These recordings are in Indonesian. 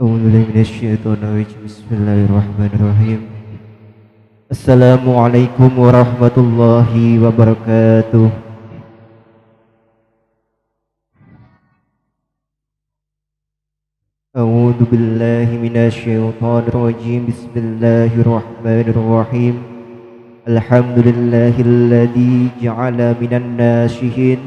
أعوذ بالله من الشيطان الرجيم بسم الله الرحمن الرحيم السلام عليكم ورحمة الله وبركاته أعوذ بالله من الشيطان الرجيم بسم الله الرحمن الرحيم الحمد لله الذي جعل من الناشئين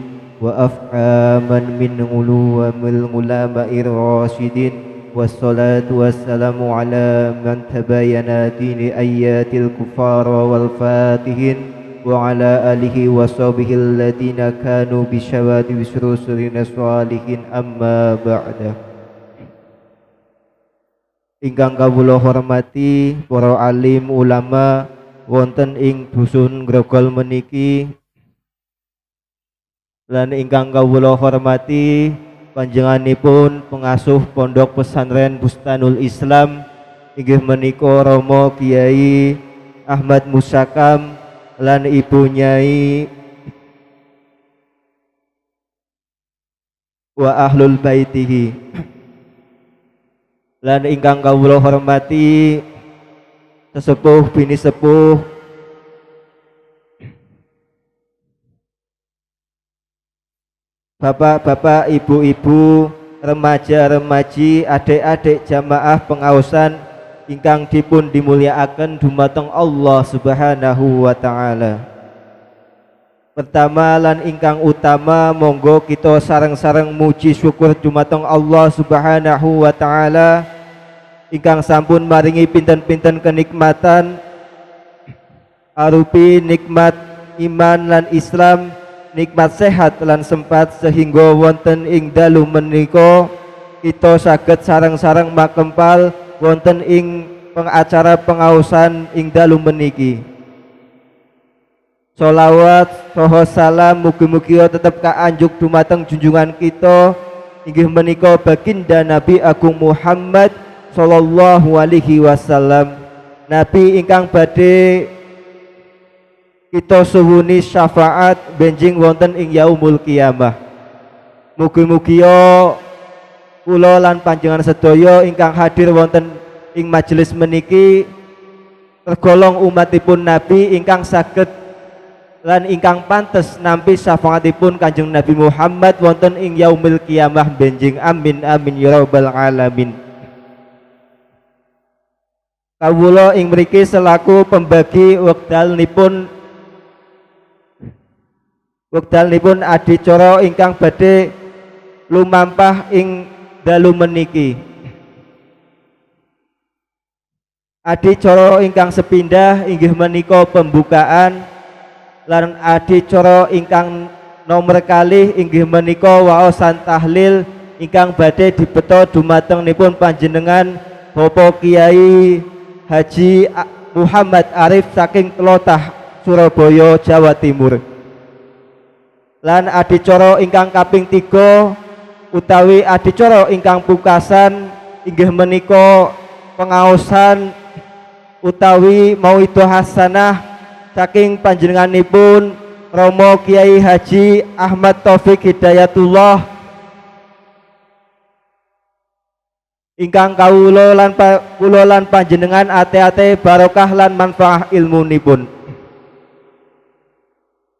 وأفهاما من علوم العلماء الراشدين والصلاة والسلام على من تبين دين آيات الكفار والفاتحين وعلى آله وصحبه الذين كانوا بشواهد رسلنا الصالحين أما بعد. Ingkang kawula hormati para alim ulama wonten ing dusun Grogol meniki lan ingkang kawula hormati panjenenganipun pengasuh Pondok Pesantren Bustanul Islam inggih menika Romo Kiai Ahmad Musakam lan Ibu Nyai wa ahlul baitihi. Lan ingkang kawula hormati sesepuh bini sepuh bapak-bapak, ibu-ibu, remaja-remaji, adik-adik jamaah pengausan ingkang dipun dimulyakaken dumateng Allah Subhanahu wa taala. Pertama lan ingkang utama monggo kita sareng-sareng muji syukur dumateng Allah Subhanahu wa taala ingkang sampun maringi pinten-pinten kenikmatan arupi nikmat iman lan Islam, nikmat sehat lan sempat sehingga wonten ing dalu menika kita saged sareng-sareng makempal wonten ing pengacara pengausan ing dalu meniki. Sholawat saha salam mugi-mugi tetep kaanjuk dumateng junjungan kita inggih menika baginda Nabi Agung Muhammad sallallahu alaihi wasallam, Nabi ingkang badhe kita suwuni syafaat benjing wonten ing yaumul qiyamah. Mugi-mugi kula lan panjenengan sedaya ingkang hadir wonten ing majelis meniki tergolong umatipun Nabi ingkang saged lan ingkang pantes nampi syafaatipun Kanjeng Nabi Muhammad wonten ing yaumul qiyamah benjing amin amin ya rabbal alamin. Kawula ing mriki selaku pembagi wekdalipun adicara ingkang badhe lumampah ing dalu meniki. Adicara ingkang sepindah inggih menika pembukaan lan adicara ingkang nomor kalih inggih menika waosan tahlil ingkang badhe dibeto dumatengnipun panjenengan Bapak Kiai Haji Muhammad Arif saking Tlotah Surabaya Jawa Timur. Lan adicara ingkang kaping 3 utawi adicara ingkang pungkasan inggih menika pengaosan utawi mauidhah hasanah saking panjenenganipun Romo Kiai Haji Ahmad Taufik Hidayatullah ingkang kawula lan panjenengan ate-ate barokah lan manfaah ilmunipun.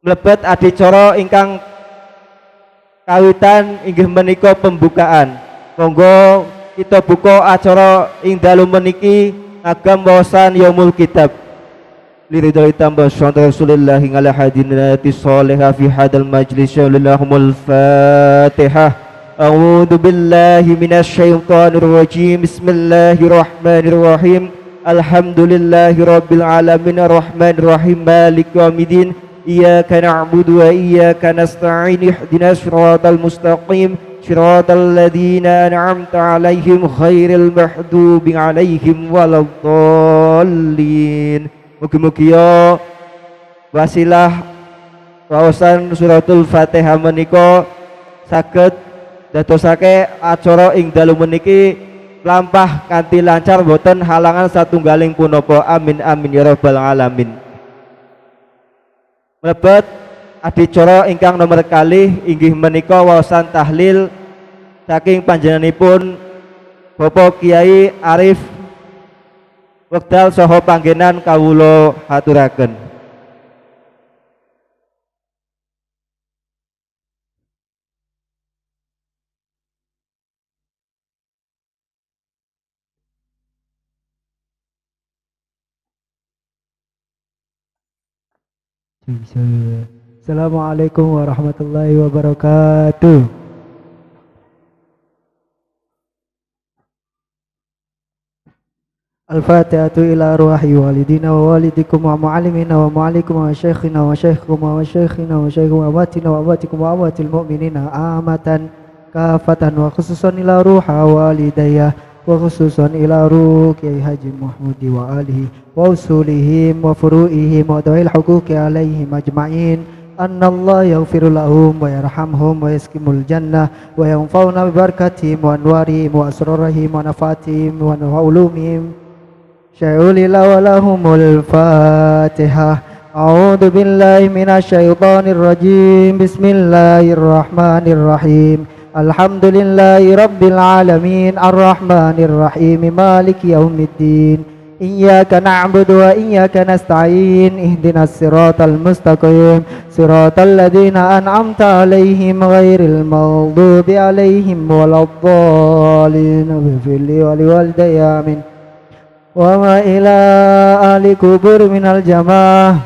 Mlebet adicara ingkang kawitan inggih menika pembukaan. Monggo kita buka acara ing dalu meniki agam wawasan yaumul kitab. Liridhoi tambah syuhada Rasulillah ala hadinati sholihah fi hadal majlis lillahumul Fatihah. A'udzu billahi minasy syaithanir rajim. Bismillahirrahmanirrahim. Alhamdulillahi rabbil alamin arrahmanir rahim maliki yaumiddin. Iyyaka na'budu wa iyyaka nasta'in. Ihdinas siratal mustaqim. Siratal ladzina an'amta 'alaihim ghairil maghdubi 'alaihim waladdallin. Mugi-mugi wasilah waosan suratul Fatihah menika saged dadosake acara ing dalu meniki lampah kanthi lancar boten halangan satunggaling punapa amin amin ya rabbal alamin. Mlebet adicara ingkang nomor kalih inggih menika waosan tahlil saking panjenenganipun Bapak Kiai Arif wekdal saha panggenan kawula haturaken. Assalamualaikum warahmatullahi wabarakatuh. Al-Fatihatu ila ruhi walidina wa walidikum wa mu'allimina wa mu'allikum wa syaikhina wa syaikhikum wa syaikhina wa syaikhikum wa amatina wa amatikum wa amatil mu'minina amatan kafatan wa khususan ila ruha walidayah wa khususan ila ruh Kiai Haji Muhammadi wa alihi wa usulihim wa furu'ihim wa dawil hukuki alaihim ajma'in anna Allah yaghfiru lahum wa yarhamhum wa yaskimul jannah wa yanfa'una bi barakatihim wa anwarihim wa asrarihim wa nafatihim wa ulumihim syai'ulillah wa lahumul fatihah. A'udhu billahi minasyaitonir rajim. Bismillahirrahmanirrahim. Alhamdulillahi rabbil alamin. Ar-rahmanir rahim. Maliki yaumiddin. Iyyaka na'budu wa iyyaka nasta'in. Ihdinas siratal mustaqim. Siratal ladzina an'amta 'alaihim ghairil maghdubi 'alaihim waladdallin. Ighfirli wa liwalidayya amin. Wa ma ila ahli kubur minal jamaah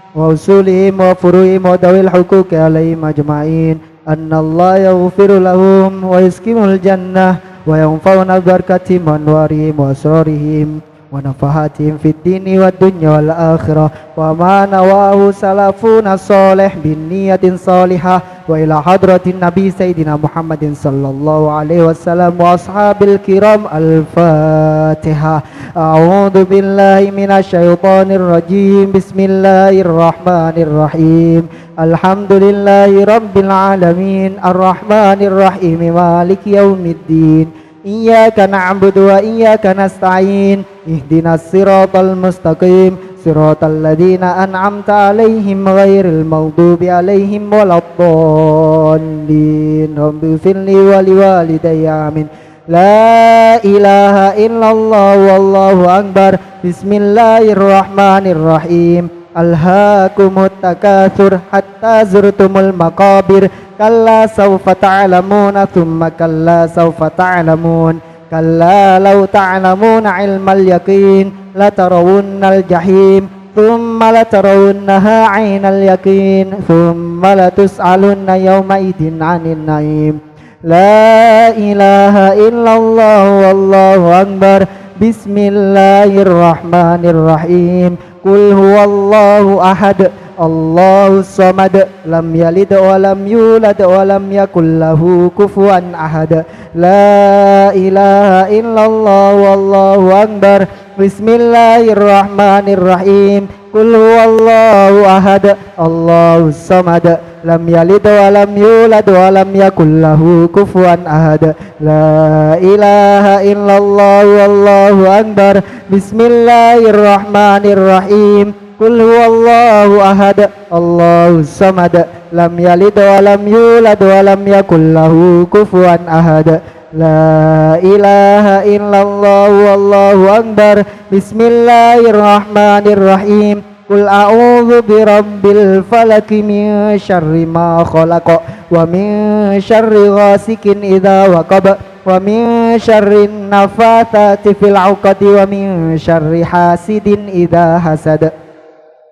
wa usulihim wa furu'ihim wa dawil hukuki alaihim ajma'in anna Allah yaghfiru lahum wa yaskimul jannah wa yanfa'una barakatihim wa anwarihim wa asrarihim wa nafahatihim fid dini wad dunya wal akhirah wa ma nawahu salafuna salih bin niyatin salihah wa ila hadratin nabi sayyidina Muhammadin sallallahu alaihi wasallam wa ashabil kiram. Al-Fatihah. A'udzu billahi minasyaitonir rajim. Bismillahirrahmanirrahim. Alhamdulillahi rabbil alamin. Arrahmanir rahim. Maliki yaumiddin. Iyyaka na'budu wa iyyaka nasta'in. Ihdinas siratal mustaqim. Siratal ladzina an'amta 'alaihim ghairil maghdubi 'alaihim waladdallin. Rabbighfirli wa liwalidayya amin. La ilaha illallah wallahu akbar. Bismillahirrahmanirrahim. Alhaakumut takatsur hatta zurtumul maqabir. Kalla sawfa ta'lamuna thumma kalla sawfa ta'lamun. Kalla law ta'lamuna 'ilmal yaqin latarawunnal jahim thumma latarawunnaha 'ainal yaqin thumma latus'alunna yawma idin 'anil na'im. La ilaha illallah wallahu akbar. Bismillahirrahmanirrahim. Qul huwallahu ahad. Allahus samad. Lam yalid wa lam yulad wa lam yakul lahu kufuwan ahad. La ilaha illallah wallahu akbar. Bismillahirrahmanirrahim. Qul huwallahu ahad. Allahus samad. Lam yalid wa lam yulad wa lam yakul lahu kufuwan ahad. La ilaha illallah wallahu akbar. Bismillahirrahmanirrahim. Qul huwallahu ahad. Allahus samad. Lam yalid wa lam yulad wa lam yakul lahu kufuwan ahad. La ilaha illallah wallahu akbar. Bismillahirrahmanirrahim. Qul a'udzu birabbil falaq min syarri ma khalaq wa min syarri ghasikin idza waqab wa min syarri nafathati fil 'uqad wa min syarri hasidin idza hasad.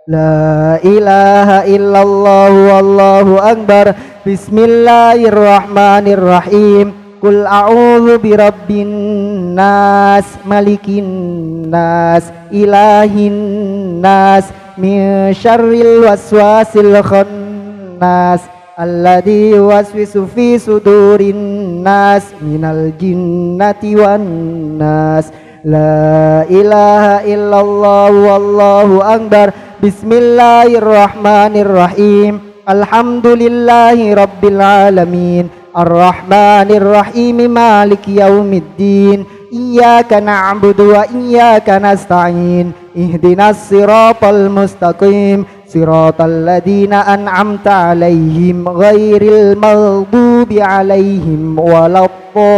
La ilaha illallah wallahu akbar. Bismillahirrahmanirrahim. Qul a'udzu birabbin nas malikin nas ilahin nas min syarril waswasil khannas alladzi yuwaswisu fi sudurin nas minal jinnati wan nas. La ilaha illallah wallahu akbar. Bismillahirrahmanirrahim. Alhamdulillahi rabbil alamin. Ar-Rahmanir Rahim. Maliki yaumiddin. Iyyaka na'budu wa iyyaka nasta'in. Ihdinas siratal mustaqim. Siratal ladzina an'amta 'alaihim ghairil maghdubi 'alaihim waladdallin.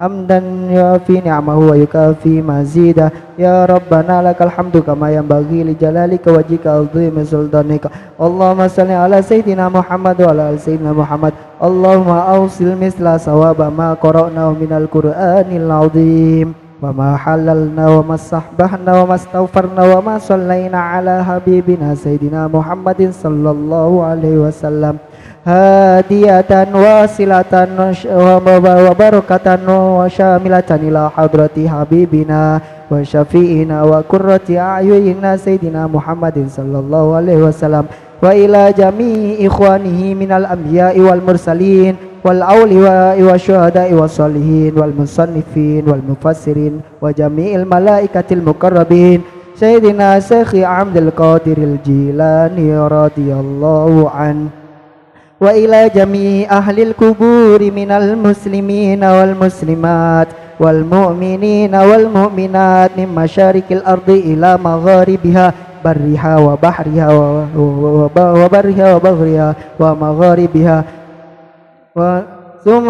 حمدا يوافي نعمه ويكافي مزيدا يا ربنا لك الحمد كما ينبغي لجلالك وجهك عظيم سلطانك اللهم صل على سيدنا محمد وعلى آل سيدنا محمد اللهم أوصل مثل ثواب ما قرأناه من القرآن العظيم وما حللنا وما استحبحنا وما استغفرنا وما صلينا على حبيبنا سيدنا محمد صلى الله عليه وسلم هادية واصلة وبركة وشاملة إلى حضرة حبيبنا وشفيئنا وقرة أعيننا سيدنا محمد صلى الله عليه وسلم وإلى جميع إخوانه من الأنبياء والمرسلين والأولياء والشهداء والصالحين والمصنفين والمفسرين وجميع الملائكة المقربين سيدنا شيخ عبد القادر الجيلاني رضي الله عنه وإلى جميع أهل القبور من المسلمين والمسلمات والمؤمنين والمؤمنات من مشارق الأرض إلى مغاربها برها وبحرها وبرها وبغرها ومغاربها ثم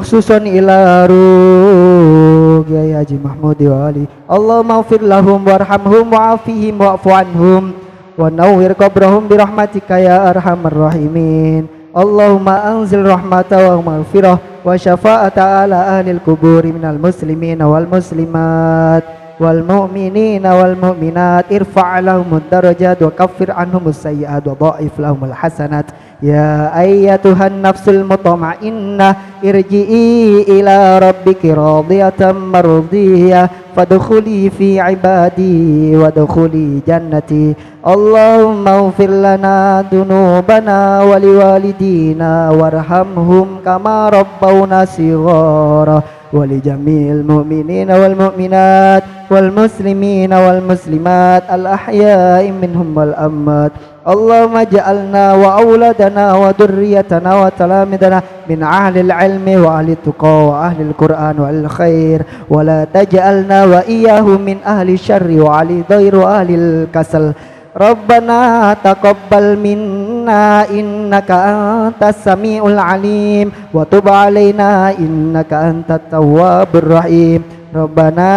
خصوصا إلى روح يا حاجي محمود وعلي اللهم اغفر لهم وارحمهم وعافهم واعف عنهم ونور قبرهم برحمتك يا أرحم الراحمين اللهم أنزل رحمة ومغفرة وشفاعة على أهل القبور من المسلمين والمسلمات والمؤمنين والمؤمنات ارفع لهم الدرجات وكفر عنهم السيئات وضاعف لهم الحسنات يا أيتها النفس المطمئنة ارجئي إلى ربك راضية مرضية فادخلي في عبادي وادخلي جنتي اللهم اغفر لنا ذنوبنا ولوالدينا وارحمهم كما ربونا صغارا ولجميع المؤمنين والمؤمنات والمسلمين والمسلمات الأحياء منهم والأموات اللهم اجعلنا وأولادنا وذريتنا وتلامذنا من أهل العلم وأهل التقى وأهل القرآن والخير ولا تجعلنا وإياهم من أهل الشر وأهل الضير وأهل الكسل ربنا تقبل منا إنك أنت السميع العليم وتب علينا إنك أنت التواب الرحيم ربنا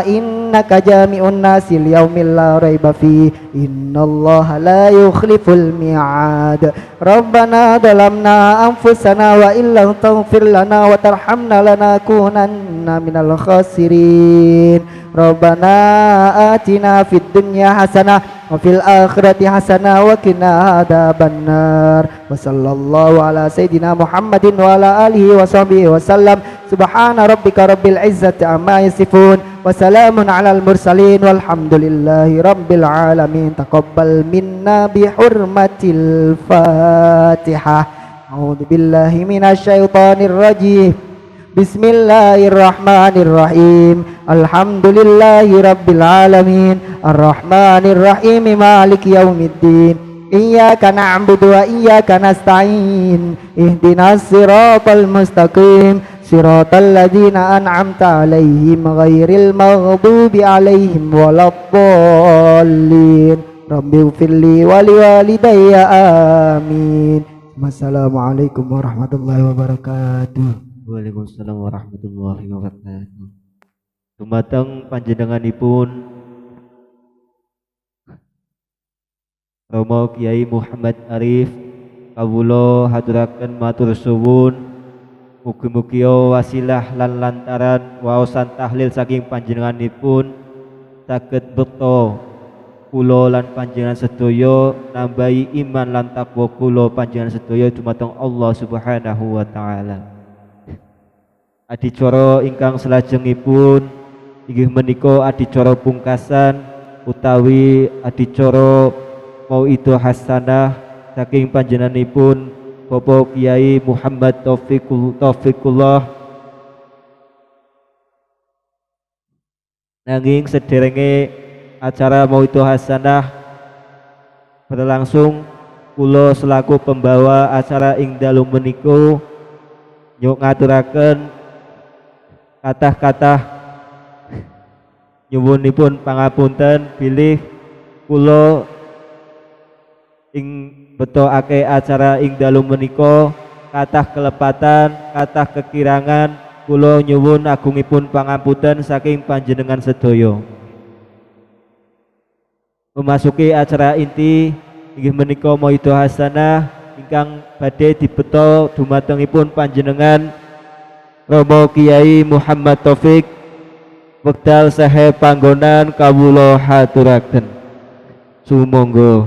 إنك جامع الناس ليوم لا ريب فيه إن الله لا يخلف الميعاد ربنا ظلمنا أنفسنا وإن لم تغفر لنا وترحمنا لنكونن من الخاسرين ربنا آتنا في الدنيا حسنة وفي الآخرة حسنة وقنا عذاب النار وصلى الله على سيدنا محمد وعلى آله وصحبه وسلم سبحان ربك رب العزة عما يصفون وسلام على المرسلين والحمد لله رب العالمين تقبل منا بحرمة الفاتحة أعوذ بالله من الشيطان الرجيم بسم الله الرحمن الرحيم الحمد لله رب العالمين الرحمن الرحيم مالك يوم الدين إياك نعبد وإياك نستعين اهدنا الصراط المستقيم صراط الذين أنعمت عليهم غير المغضوب عليهم ولا الضالين رب اغفر لي ولوالدي آمين السلام عليكم ورحمة الله وبركاته. Waalaikumsalam warahmatullahi wabarakatuh. Dumateng panjenenganipun Romo Kiai Muhammad Arif kawula haturaken matur suwun mugi-mugi wasilah lan lantaran waosan tahlil saking panjenenganipun saged bekto kula lan panjenengan sedaya nambahi iman lan takwa kula panjenengan sedaya dumateng Allah Subhanahu wa taala. Adicara ingkang salajengipun inggih menika adicara pungkasan utawi adicara Mauidul Hasanah saking panjenenganipun Bapak Kiai Muhammad Taufikullah. Nanging sederenge acara Mauidul Hasanah berlangsung, kula selaku pembawa acara ing dalu menika nyuk ngaturaken kathah-kathah nyuwunipun pangapunten bilih kula ing betokake acara ing dalu menika kathah kelepatan, kathah kekirangan kula nyuwun agungipun pangapunten saking panjenengan sedaya. Memasuki acara inti inggih menika maido hasanah ingkang badhe dibeto dumatengipun panjenengan Romo Kiai Muhammad Taufik wekdal sahe panggonan kawula haturaken. Sumangga.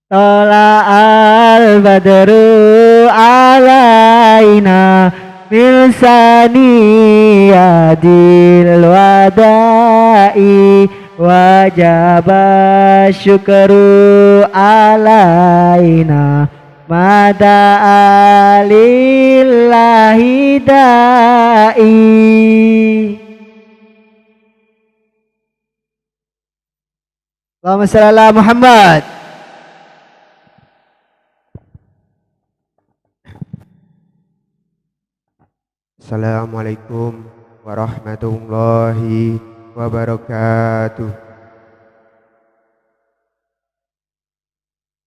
Tola al-badru alaina min saniyadil wada'i wajaba syukru alaina mada alillahi da'i. Allahumma shalli ala Muhammad. Assalamualaikum warahmatullahi wabarakatuh.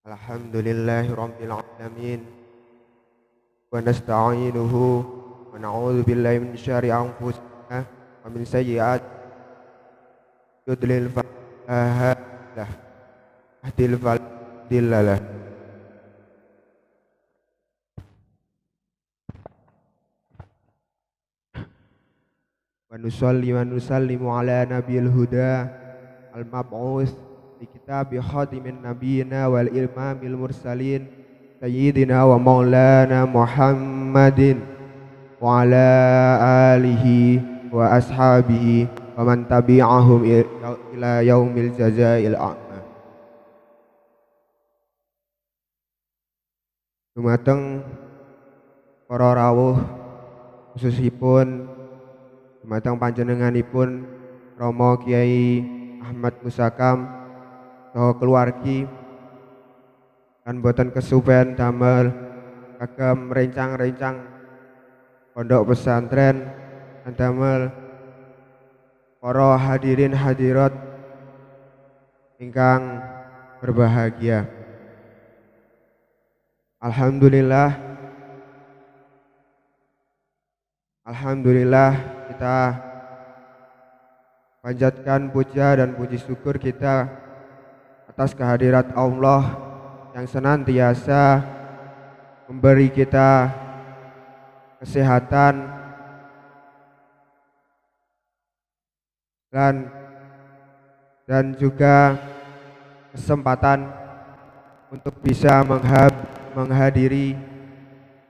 Alhamdulillahi rabbil alamin wa nasta'inuhu wa na'udzu billahi min syarri anfusina wa min sayyi'ati yudlil fala hadiya lahu. Wa nusalli wa nusallimu ala nabiyil huda al-mab'us di kitabi khatimin nabiyina wal imamil mursalin sayyidina wa maulana Muhammadin wa ala alihi wa ashabihi wa man tabi'ahum ila yaumil jazail a'ma. Dumateng para rawuh khususipun dumateng panjenenganipun Romo Kiai Ahmad Musakam saha keluargi lan boten kesupen damel kagem rencang-rencang pondok pesantren lan damel para hadirin hadirat ingkang berbahagia. Alhamdulillah kita panjatkan puja dan puji syukur kita atas kehadirat Allah yang senantiasa memberi kita kesehatan dan juga kesempatan untuk bisa menghadiri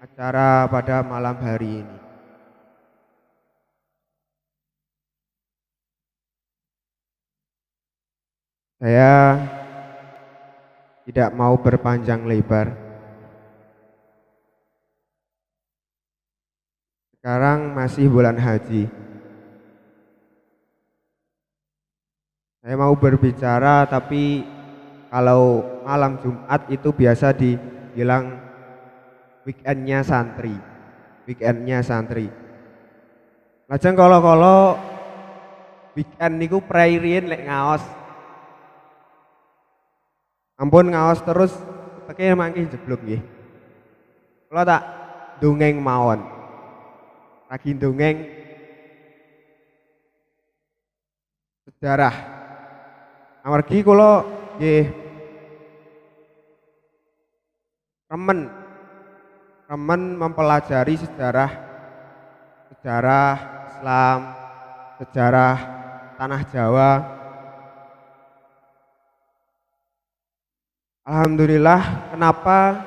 acara pada malam hari ini. Saya tidak mau berpanjang lebar. Sekarang masih bulan haji. Saya mau berbicara, tapi kalau malam Jumat itu biasa dibilang weekendnya santri. Lajeng kala-kala weekend niku prairiyen lek ngaos. Ampun ngaos terus teke mangke jeblok nggih. Kula tak dongeng mawon. Lagi dongeng sejarah. Amargi kula nggih remen mempelajari sejarah Islam, sejarah tanah Jawa. Alhamdulillah, kenapa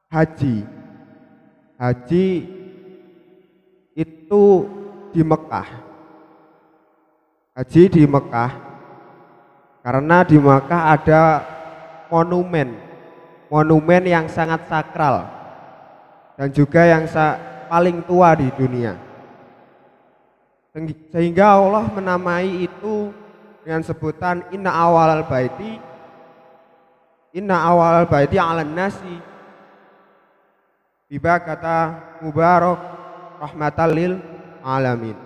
haji itu di Mekah. Haji di Mekah karena di Mekah ada monumen yang sangat sakral dan juga yang paling tua di dunia, sehingga Allah menamai itu dengan sebutan inna awalal baiti 'alan nasi biba kata mubarak rahmatal lil alamin.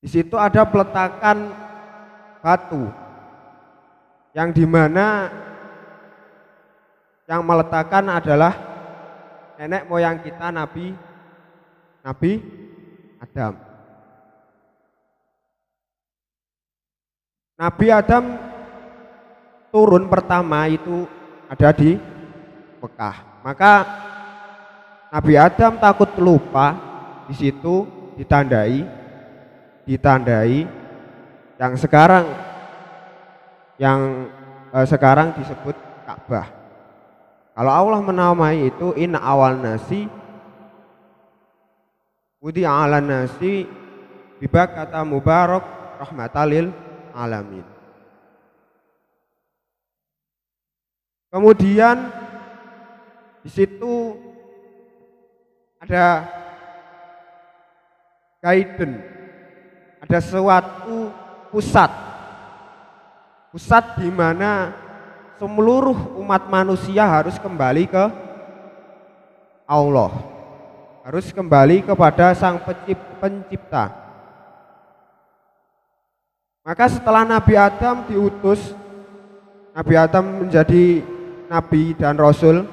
Di situ ada peletakan batu yang dimana yang meletakkan adalah nenek moyang kita Nabi Adam. Nabi Adam turun pertama itu ada di Mekah. Maka Nabi Adam takut lupa, di situ ditandai yang sekarang disebut Ka'bah. Kalau Allah menamai itu inna awal nasi wudi ala nasi bibak kata mubarak rahmatalil alamin. Kemudian di situ ada guidance, ada suatu pusat di mana seluruh umat manusia harus kembali ke Allah, harus kembali kepada Sang Pencipta. Maka setelah Nabi Adam diutus, Nabi Adam menjadi nabi dan rasul.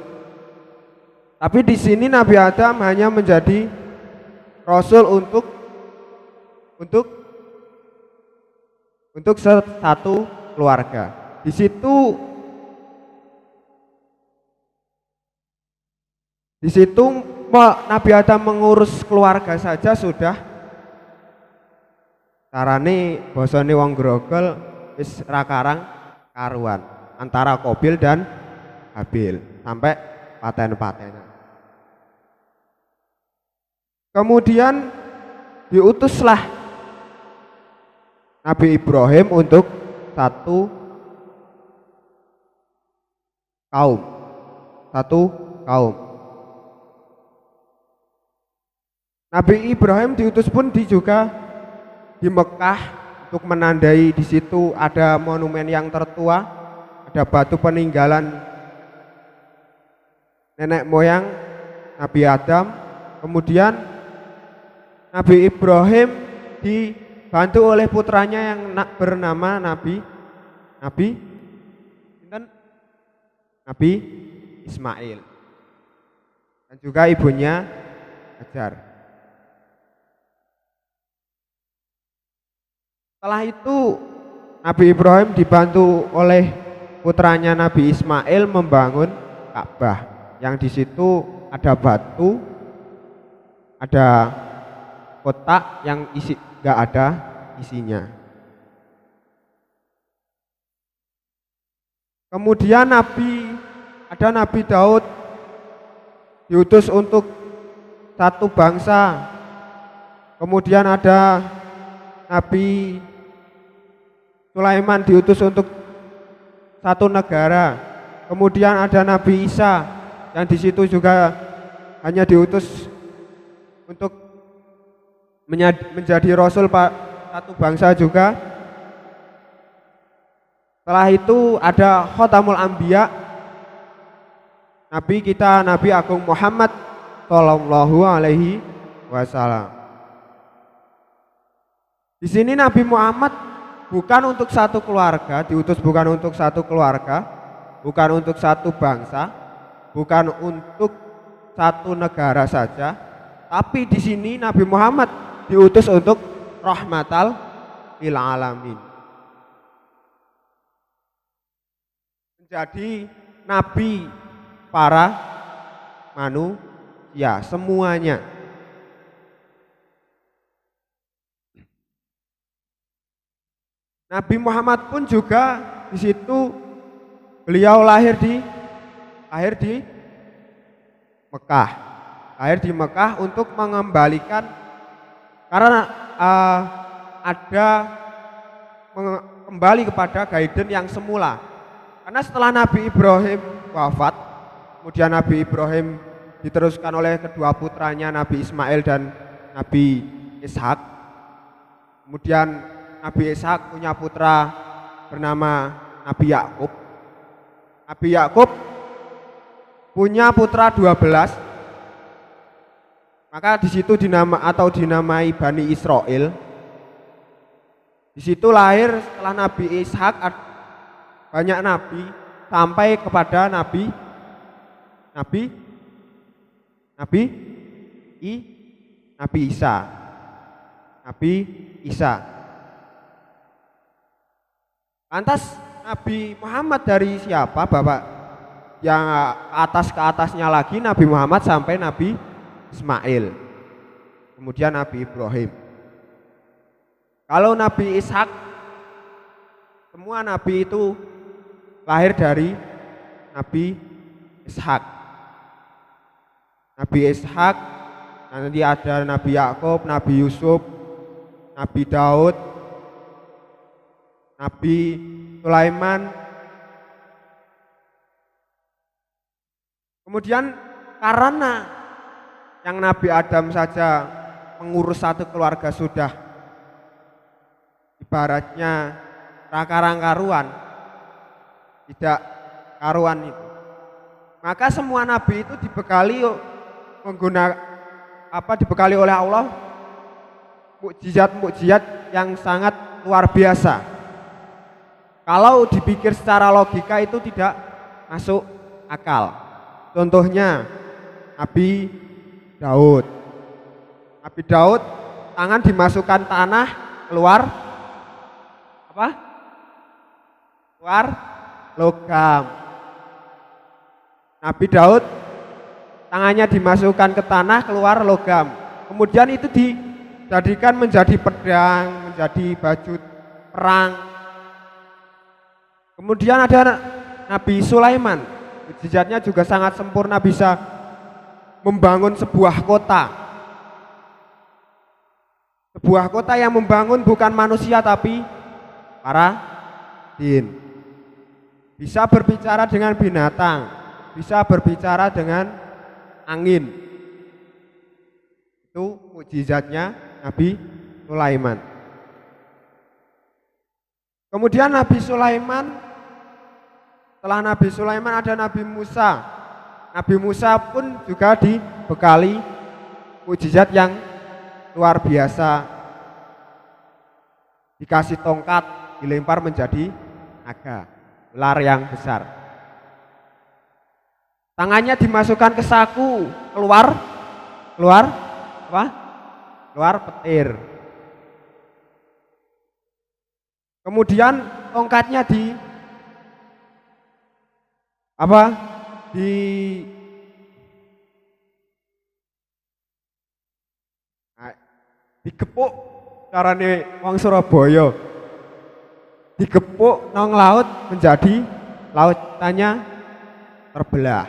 Tapi di sini Nabi Adam hanya menjadi rasul untuk satu keluarga. Di situ Nabi Adam mengurus keluarga saja sudah carane bosone wong grogol wis ra karang karuan antara Qabil dan Habil sampai paten-patenan. Kemudian diutuslah Nabi Ibrahim untuk satu kaum. Nabi Ibrahim diutus pun juga di Mekah untuk menandai di situ ada monumen yang tertua, ada batu peninggalan nenek moyang Nabi Adam. Kemudian Nabi Ibrahim dibantu oleh putranya yang bernama Nabi Ismail dan juga ibunya Hajar. Setelah itu Nabi Ibrahim dibantu oleh putranya Nabi Ismail membangun Ka'bah yang di situ ada batu, ada kotak yang gak ada isinya. Kemudian ada Nabi Daud diutus untuk satu bangsa. Kemudian ada Nabi Sulaiman diutus untuk satu negara. Kemudian ada Nabi Isa yang di situ juga hanya diutus untuk menjadi rasul satu bangsa juga. Setelah itu ada Khotamul Anbiya, Nabi kita Nabi Agung Muhammad Sallallahu Alaihi Wasallam. Di sini Nabi Muhammad bukan untuk satu keluarga, diutus bukan untuk satu keluarga, bukan untuk satu bangsa, bukan untuk satu negara saja, tapi di sini Nabi Muhammad diutus untuk rahmatal lil alamin. Menjadi nabi para manusia semuanya. Nabi Muhammad pun juga di situ beliau lahir di Mekah. Lahir di Mekah untuk mengembalikan karena kembali kepada guidance yang semula. Karena setelah Nabi Ibrahim wafat, kemudian Nabi Ibrahim diteruskan oleh kedua putranya Nabi Ismail dan Nabi Ishak. Kemudian Nabi Ishak punya putra bernama Nabi Yakub. Nabi Yakub punya putra 12. Maka di situ dinamai Bani Israel. Di situ lahir setelah Nabi Ishak banyak nabi sampai kepada Nabi Isa. Nabi Isa. Lantas Nabi Muhammad dari siapa, Bapak? Yang ke atasnya lagi Nabi Muhammad sampai Nabi Ismail. Kemudian Nabi Ibrahim. Kalau Nabi Ishak, semua nabi itu lahir dari Nabi Ishak. Nabi Ishak, nanti ada Nabi Yakub, Nabi Yusuf, Nabi Daud, Nabi Sulaiman. Kemudian karena yang Nabi Adam saja mengurus satu keluarga sudah ibaratnya rangka-rangkaruan, tidak karuan itu. Maka semua nabi itu dibekali dibekali oleh Allah mukjizat-mukjizat yang sangat luar biasa. Kalau dipikir secara logika itu tidak masuk akal. Contohnya Nabi Daud. Nabi Daud tangan dimasukkan tanah keluar keluar logam. Nabi Daud tangannya dimasukkan ke tanah keluar logam. Kemudian itu dijadikan menjadi pedang, menjadi baju perang. Kemudian ada Nabi Sulaiman, mukjizatnya juga sangat sempurna, bisa membangun sebuah kota. Sebuah kota yang membangun bukan manusia tapi para jin. Bisa berbicara dengan binatang, bisa berbicara dengan angin. Itu mukjizatnya Nabi Sulaiman. Kemudian Nabi Sulaiman, setelah Nabi Sulaiman ada Nabi Musa. Nabi Musa pun juga dibekali mukjizat yang luar biasa. Dikasih tongkat, dilempar menjadi naga, ular yang besar. Tangannya dimasukkan ke saku, keluar petir. Kemudian tongkatnya digepuk carane wong Surabaya. Digepuk nang laut menjadi lautannya terbelah.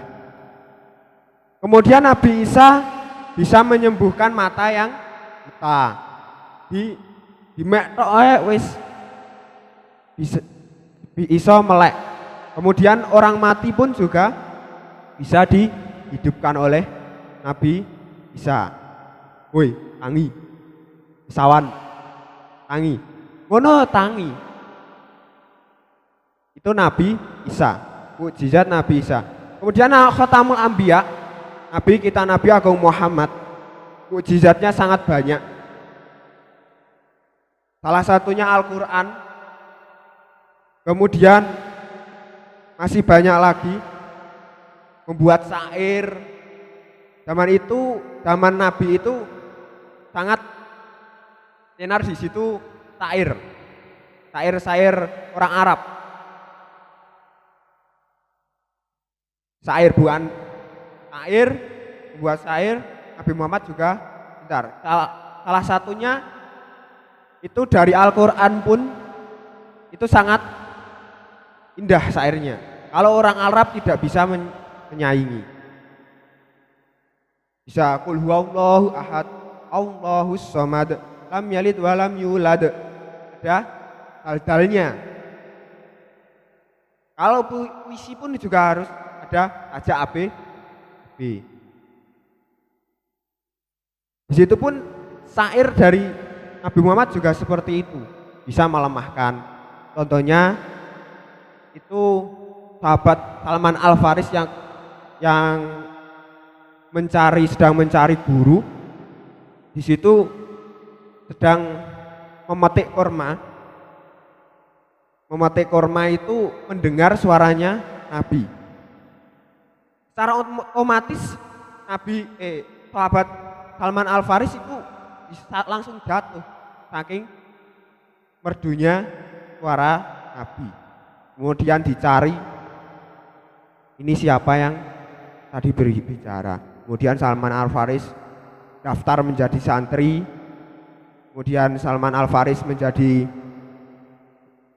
Kemudian Nabi Isa bisa menyembuhkan mata yang buta. Di mektok wis bisa melek. Kemudian orang mati pun juga bisa dihidupkan oleh Nabi Isa. Woi, tangi. Sawan. Tangi. Ngono tangi. Itu Nabi Isa. Mukjizat Nabi Isa. Kemudian Khatamul Anbiya, Nabi kita Nabi Agung Muhammad. Mukjizatnya sangat banyak. Salah satunya Al-Qur'an. Kemudian masih banyak lagi membuat syair. Zaman Nabi itu sangat tenar di situ syair orang Arab. Buat syair Nabi Muhammad juga bentar. Salah satunya itu dari Al-Qur'an pun itu sangat indah syairnya. Kalau orang Arab tidak bisa menyaingi. Bisa qul huwallahu ahad, Allahus samad, lam yalid wa lam yulad. Ada dal-dalnya. Kalau puisi pun juga harus ada aja A B B. Di situ pun syair dari Nabi Muhammad juga seperti itu, bisa melemahkan. Contohnya itu sahabat Salman Al Faris yang sedang mencari guru. Di situ sedang memetik kurma. memetik kurma itu mendengar suaranya Nabi. Secara otomatis sahabat Salman Al Faris itu bisa langsung jatuh saking merdunya suara Nabi. Kemudian dicari ini siapa yang tadi berbicara. Kemudian Salman Al Faris daftar menjadi santri. Kemudian Salman Al Faris menjadi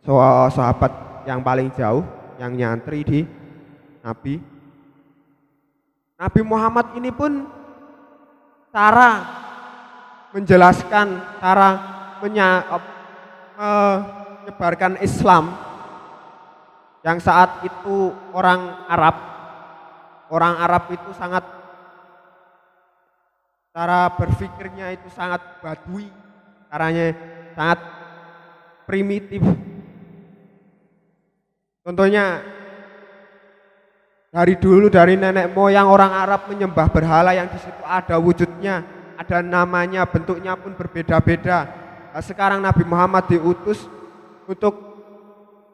sahabat yang paling jauh yang nyantri di Nabi. Nabi Muhammad ini pun cara menjelaskan, cara menyebarkan Islam yang saat itu orang Arab itu sangat, cara berpikirnya itu sangat badui, caranya sangat primitif. Contohnya dari dulu, dari nenek moyang orang Arab menyembah berhala yang di situ ada wujudnya, ada namanya, bentuknya pun berbeda-beda. Nah, sekarang Nabi Muhammad diutus untuk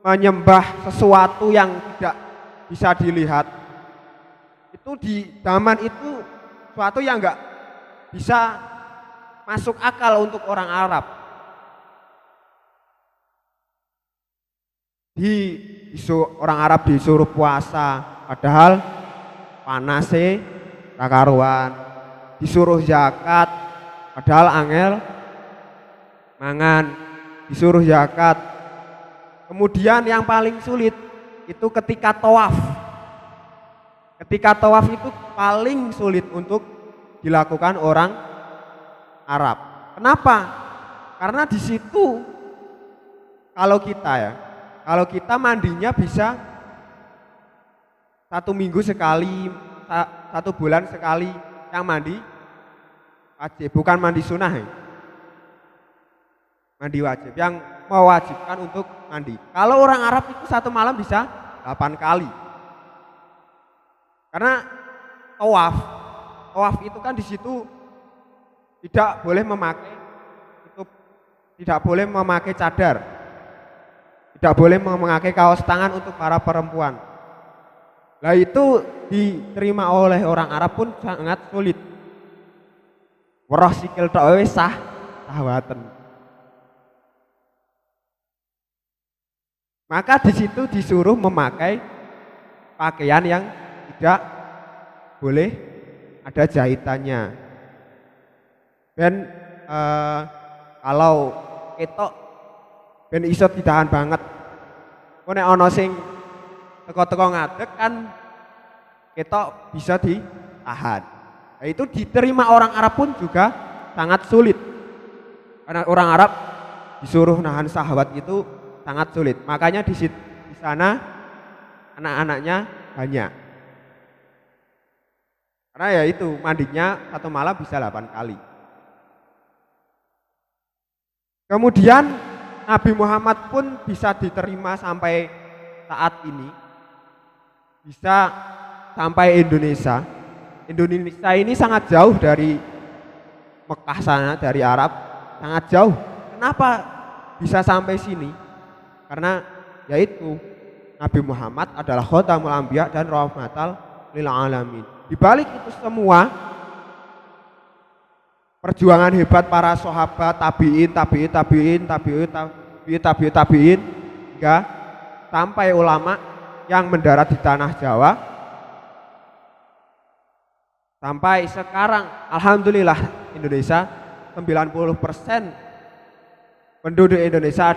menyembah sesuatu yang tidak bisa dilihat. Itu di zaman itu sesuatu yang enggak bisa masuk akal untuk orang Arab. Orang Arab disuruh puasa, padahal panase kakaruan. Disuruh zakat, padahal angel mangan. Disuruh zakat. Kemudian yang paling sulit itu ketika tawaf. Ketika tawaf itu paling sulit untuk dilakukan orang Arab. Kenapa? Karena di situ kalau kita mandinya bisa 1 minggu sekali, 1 bulan sekali yang mandi wajib, bukan mandi sunnah ya. Mandi wajib, yang mewajibkan untuk mandi. Kalau orang Arab itu 1 malam bisa 8 kali. Karena tawaf itu kan di situ tidak boleh memakai cadar. Tidak boleh memakai kaos tangan untuk para perempuan. Nah itu diterima oleh orang Arab pun sangat sulit. Weroh sikil tok wis sahwaten. Maka di situ disuruh memakai pakaian yang tidak boleh ada jahitannya. Dan kalau ketok ben iso ditahan banget. Kok nek ana sing teko-teko ngadeg kan ketok bisa ditahan. Nah, itu diterima orang Arab pun juga sangat sulit. Karena orang Arab disuruh nahan syahwat itu sangat sulit. Makanya di sana anak-anaknya banyak. Karena ya itu mandinya 1 malam bisa 8 kali. Kemudian Nabi Muhammad pun bisa diterima sampai saat ini. Bisa sampai Indonesia. Indonesia ini sangat jauh dari Mekah sana, dari Arab, sangat jauh. Kenapa bisa sampai sini? Karena yaitu Nabi Muhammad adalah khotamul anbiya dan rahmatal lil alamin. Di balik itu semua perjuangan hebat para sahabat, tabiin hingga sampai ulama yang mendarat di tanah Jawa. Sampai sekarang alhamdulillah Indonesia 90% penduduk Indonesia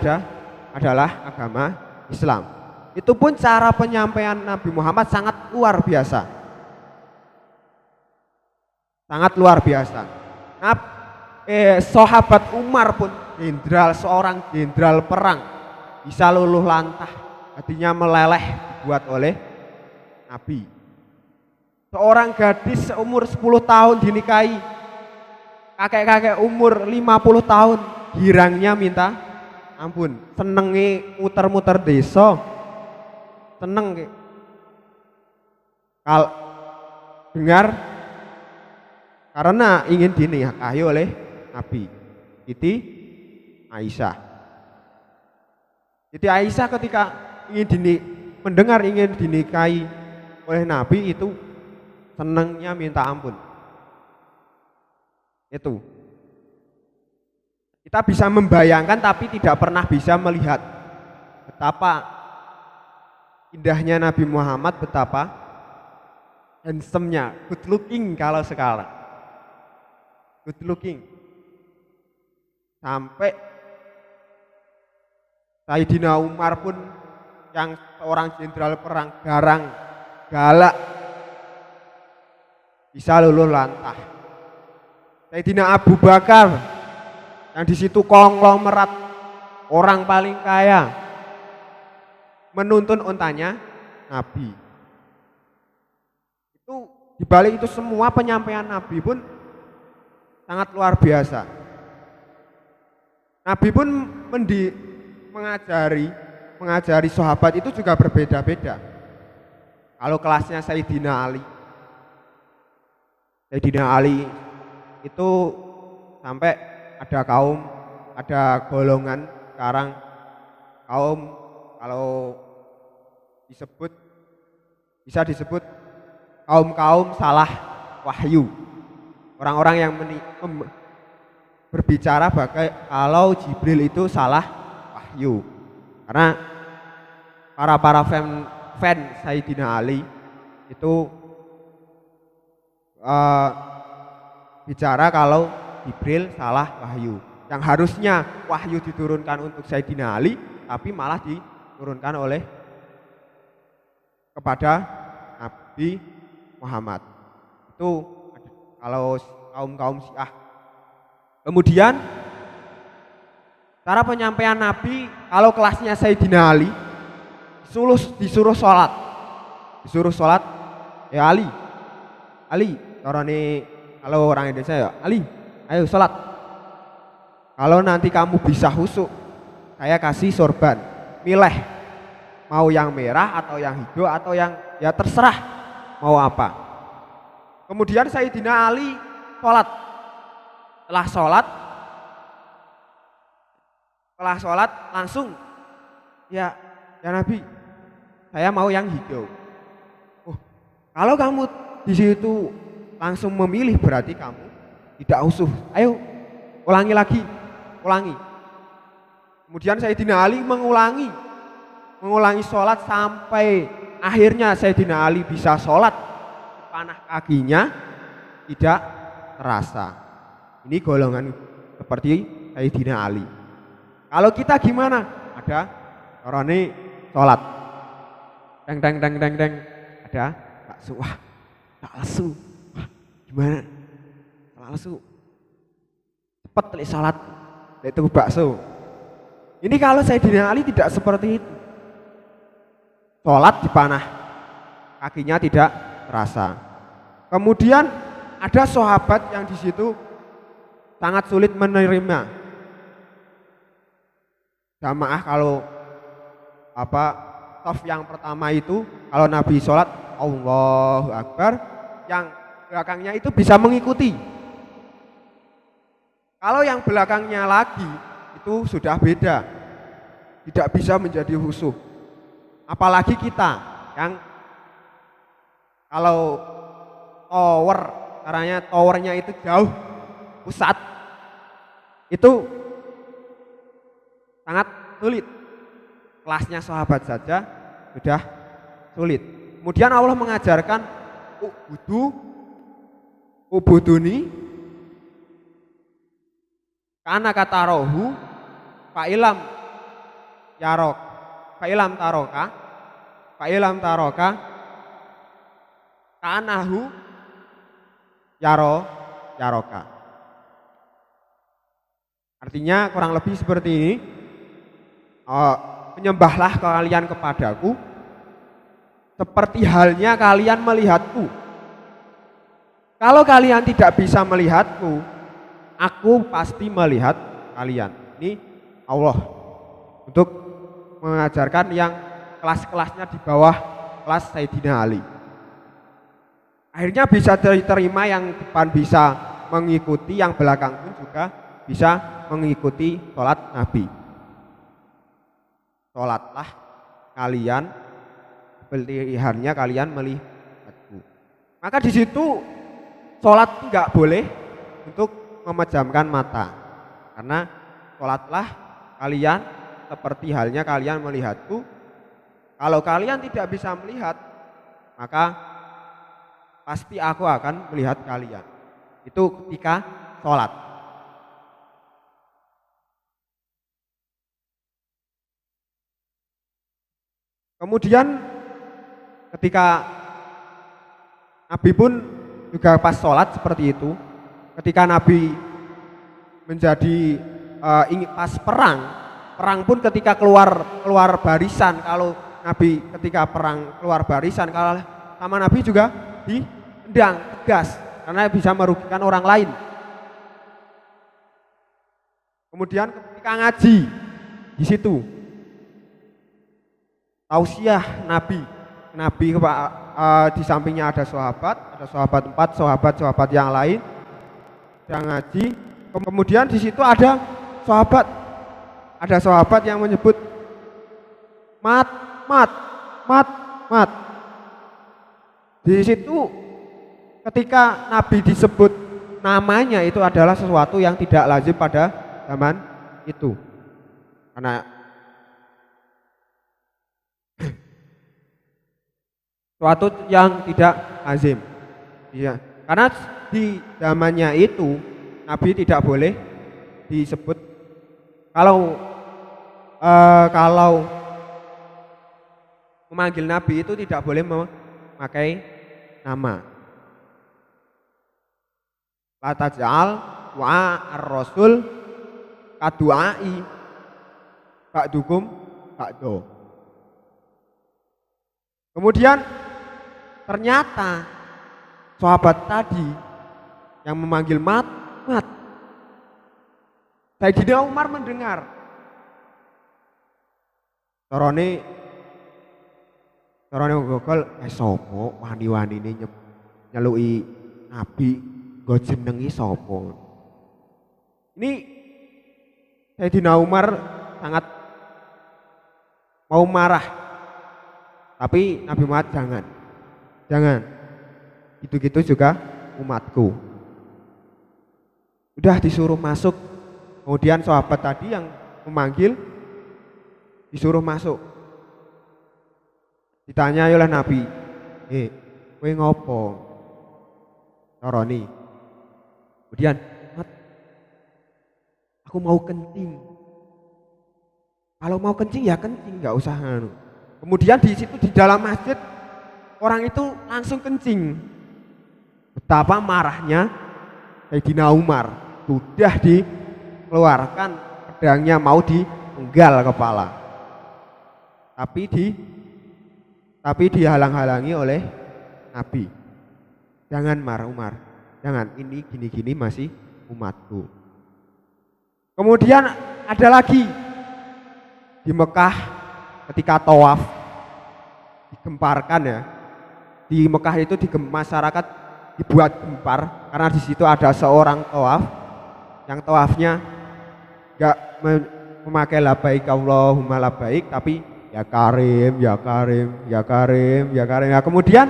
adalah agama Islam. Itu pun cara penyampaian Nabi Muhammad sangat luar biasa. Sangat luar biasa. Sahabat Umar pun seorang jenderal perang bisa luluh lantah, hatinya meleleh dibuat oleh Nabi. Seorang gadis seumur 10 tahun dinikahi kakek-kakek umur 50 tahun, girangnya minta ampun, senenge muter-muter desa, seneng kalau dengar karena ingin dinikahi oleh Nabi. Siti Aisyah. Siti Aisyah ketika mendengar ingin dinikahi oleh Nabi itu senangnya minta ampun. Itu kita bisa membayangkan tapi tidak pernah bisa melihat betapa indahnya Nabi Muhammad, betapa handsome-nya, good looking kalau sekarang, good looking. Sampai Sayyidina Umar pun yang seorang jenderal perang garang, galak, bisa luluh lantah. Sayyidina Abu Bakar yang di situ konglomerat orang paling kaya menuntun untanya Nabi. Itu dibalik itu semua penyampaian Nabi pun sangat luar biasa. Nabi pun mengajari sahabat itu juga berbeda-beda. Kalau kelasnya Sayyidina Ali itu sampai ada golongan sekarang kaum, kalau bisa disebut kaum salah wahyu. Orang-orang yang berbicara kalau Jibril itu salah wahyu. Karena para fan Sayyidina Ali itu bicara kalau Jibril salah wahyu. Yang harusnya wahyu diturunkan untuk Sayyidina Ali, tapi malah diturunkan kepada Nabi Muhammad. Itu kalau kaum Syiah. Kemudian cara penyampaian Nabi kalau kelasnya Sayyidina Ali disuruh sholat. Ya Ali, kalau orang Indonesia ya Ali, ayo sholat. Kalau nanti kamu bisa husuk, saya kasih sorban, milih mau yang merah atau yang hijau atau yang ya terserah mau apa. Kemudian Sayyidina Ali sholat. Setelah sholat langsung ya Nabi, saya mau yang hijau. Kalau kamu di situ langsung memilih berarti kamu tidak usuh. Ayo ulangi lagi. Kemudian Sayyidina Ali mengulangi sholat sampai akhirnya Sayyidina Ali bisa sholat, panah kakinya tidak terasa. Ini golongan seperti Sayyidina Ali. Kalau kita gimana? Ada orang ini sholat, deng, ada bakso, wah tak lesu, wah gimana? Tak lesu, cepet telik sholat, itu bakso. Ini kalau Sayyidina Ali tidak seperti itu. Sholat dipanah, kakinya tidak terasa. Kemudian ada sahabat yang di situ sangat sulit menerima jamaah. Kalau saf yang pertama itu kalau Nabi sholat Allahu Akbar, yang belakangnya itu bisa mengikuti. Kalau yang belakangnya lagi itu sudah beda, tidak bisa menjadi khusyuk. Apalagi kita yang kalau towernya itu jauh pusat, itu sangat sulit. Kelasnya sahabat saja sudah sulit. Kemudian Allah mengajarkan ubuduni karena kata rohu fa'ilam taroka kanahu yaroka. Artinya kurang lebih seperti ini. Menyembahlah kalian kepadaku seperti halnya kalian melihatku. Kalau kalian tidak bisa melihatku, aku pasti melihat kalian. Ini Allah untuk mengajarkan yang kelas-kelasnya di bawah kelas Sayyidina Ali. Akhirnya bisa diterima, yang depan bisa mengikuti, yang belakang pun juga bisa mengikuti sholat Nabi. sholatlah kalian seperti halnya kalian melihatku. Maka di situ sholat nggak boleh untuk memejamkan mata, karena sholatlah kalian seperti halnya kalian melihatku. Kalau kalian tidak bisa melihat, maka pasti aku akan melihat kalian. Itu ketika sholat. Kemudian ketika Nabi pun juga pas sholat seperti itu. Ketika Nabi menjadi pas perang pun ketika keluar barisan, kalau Nabi ketika perang keluar barisan, kalau sama Nabi juga ditendang tegas karena bisa merugikan orang lain. Kemudian ketika ngaji di situ tausiah Nabi di sampingnya ada sahabat 4 sahabat yang lain yang ngaji. Kemudian di situ ada sahabat yang menyebut mat. Di situ ketika Nabi disebut namanya itu adalah sesuatu yang tidak lazim pada zaman itu. Karena suatu yang tidak lazim. Iya. Karena di zamannya itu Nabi tidak boleh disebut kalau memanggil Nabi itu tidak boleh memakai nama. La taj'al wa ar-rasul kadu'ai ba'dukum ba'do. Kemudian ternyata sahabat tadi yang memanggil mat. Sayyidina Umar mendengar. Torone gogol sapa wani-wani ini nyeluki Nabi nggo jenengi sapa. Ini Sayyidina Umar sangat mau marah. Tapi Nabi Muhammad jangan. Gitu-gitu juga umatku. Udah disuruh masuk. Kemudian sahabat tadi yang memanggil disuruh masuk. Ditanya oleh Nabi, kowe ngopo? Toroni. Kemudian, aku mau kencing. Kalau mau kencing ya kencing, nggak usah nganu. Kemudian di situ di dalam masjid orang itu langsung kencing. Betapa marahnya Sayyidina Umar, sudah dikeluarkan pedangnya mau dipenggal kepala. Tapi dihalang-halangi oleh Nabi. Jangan Umar, jangan, ini gini-gini masih umatku. Kemudian ada lagi di Mekah ketika tawaf digemparkan ya. Di Mekah itu masyarakat dibuat gempar karena di situ ada seorang tawaf yang tawafnya enggak memakai labbaik Allahumma labbaik, tapi ya Karim. Ya, kemudian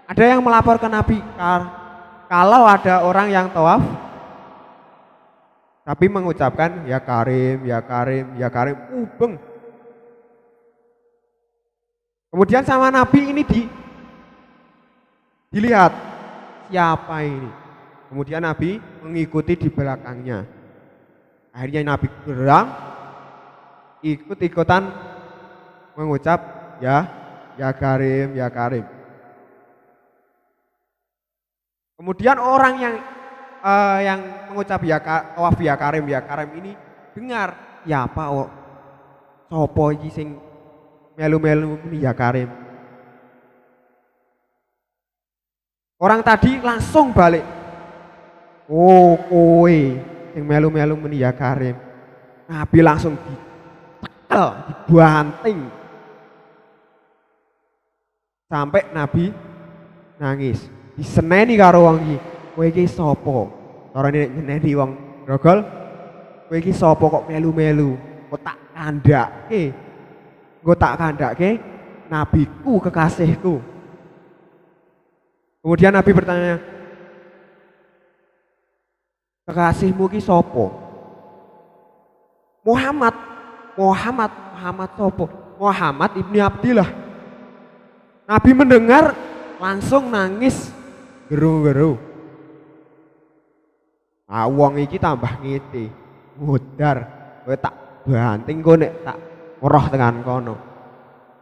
ada yang melapor ke Nabi kalau ada orang yang tawaf tapi mengucapkan ya Karim, ubeng. Kemudian sama Nabi ini dilihat siapa ini. Kemudian Nabi mengikuti di belakangnya. Akhirnya Nabi berang ikut-ikutan mengucap ya Karim. Kemudian orang yang mengucap tawaf ya Karim ini dengar siapa sopo iki sing melu-melu ya Karim. Orang tadi langsung balik. Oh kowe sing melu-melu meni ya Karim. Nabi langsung dibanting sampai Nabi nangis. Diseneni karo wong iki. Kowe iki sapa? Carane nyeneni wong grogol. Kowe iki sapa kok melu-melu? Kok tak kandhake. Engko tak kandhake nabiku kekasihku. Kemudian Nabi bertanya, kekasihmu ki sapa? Muhammad. Muhammad sapa? Muhammad ibni Abdillah. Nabi mendengar langsung nangis geru-geru. Wong iki tambah ngiti, ngudar, kowe tak banting kowe nek tak weruh tekan kono.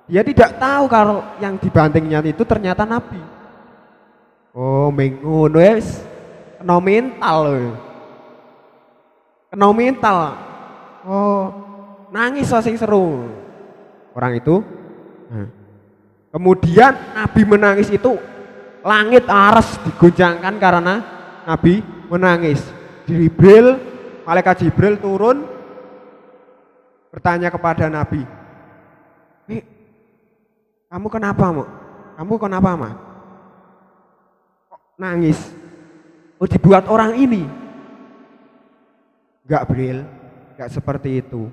Dia tidak tahu kalau yang dibantingnya itu ternyata Nabi. Oh, mengono wis kena mental lho. Kena mental. Oh, nangis sing seru. Orang itu. Kemudian Nabi menangis itu langit aras digoncangkan karena Nabi menangis. Malaikat Jibril turun bertanya kepada Nabi, kamu kenapa, Mak? Kamu kenapa, Mak? Kok nangis? Oh, dibuat orang ini. Enggak, Bril, enggak seperti itu.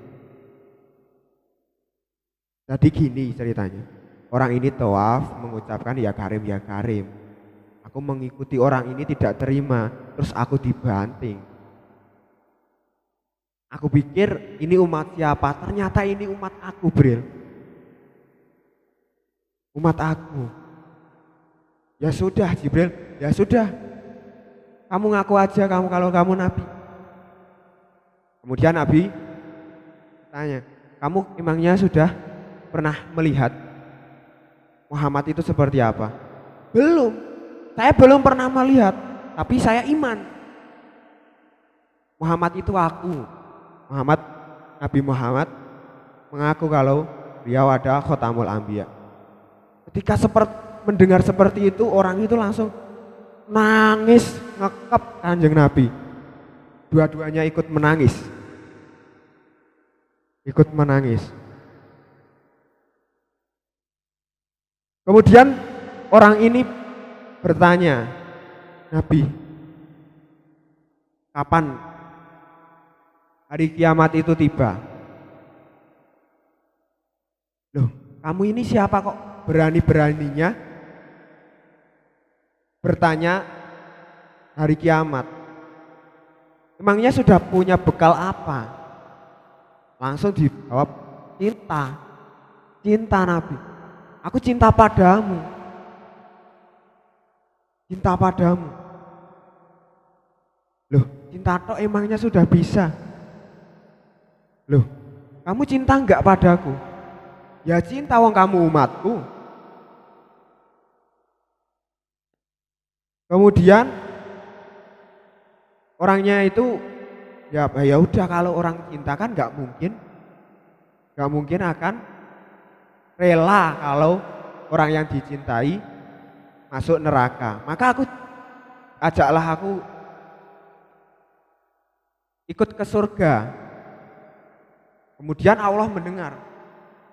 Jadi gini ceritanya. Orang ini tawaf mengucapkan ya karim ya karim. Aku mengikuti orang ini tidak terima, terus aku dibanting. Aku pikir ini umat siapa? Ternyata ini umat aku, Bril. Umat aku. Ya sudah, Jibril, ya sudah. Kamu ngaku aja kalau kamu Nabi. Kemudian Nabi tanya, kamu emangnya sudah pernah melihat Muhammad itu seperti apa? Belum. Saya belum pernah melihat, tapi saya iman. Muhammad itu aku. Nabi Muhammad mengaku kalau beliau ada khotamul anbiya. Ketika mendengar seperti itu, orang itu langsung nangis, ngekep Kanjeng Nabi. Dua-duanya ikut menangis. Kemudian orang ini bertanya, Nabi, kapan hari kiamat itu tiba? Loh, kamu ini siapa kok berani-beraninya bertanya hari kiamat? Emangnya sudah punya bekal apa? Langsung dijawab, cinta Nabi. Aku cinta padamu. Loh, cinta tok emangnya sudah bisa? Loh, kamu cinta enggak padaku? Ya cinta, wong kamu umatku. Kemudian orangnya itu ya udah, kalau orang cinta kan enggak mungkin akan rela kalau orang yang dicintai masuk neraka. Maka aku ikut ke surga. Kemudian Allah mendengar,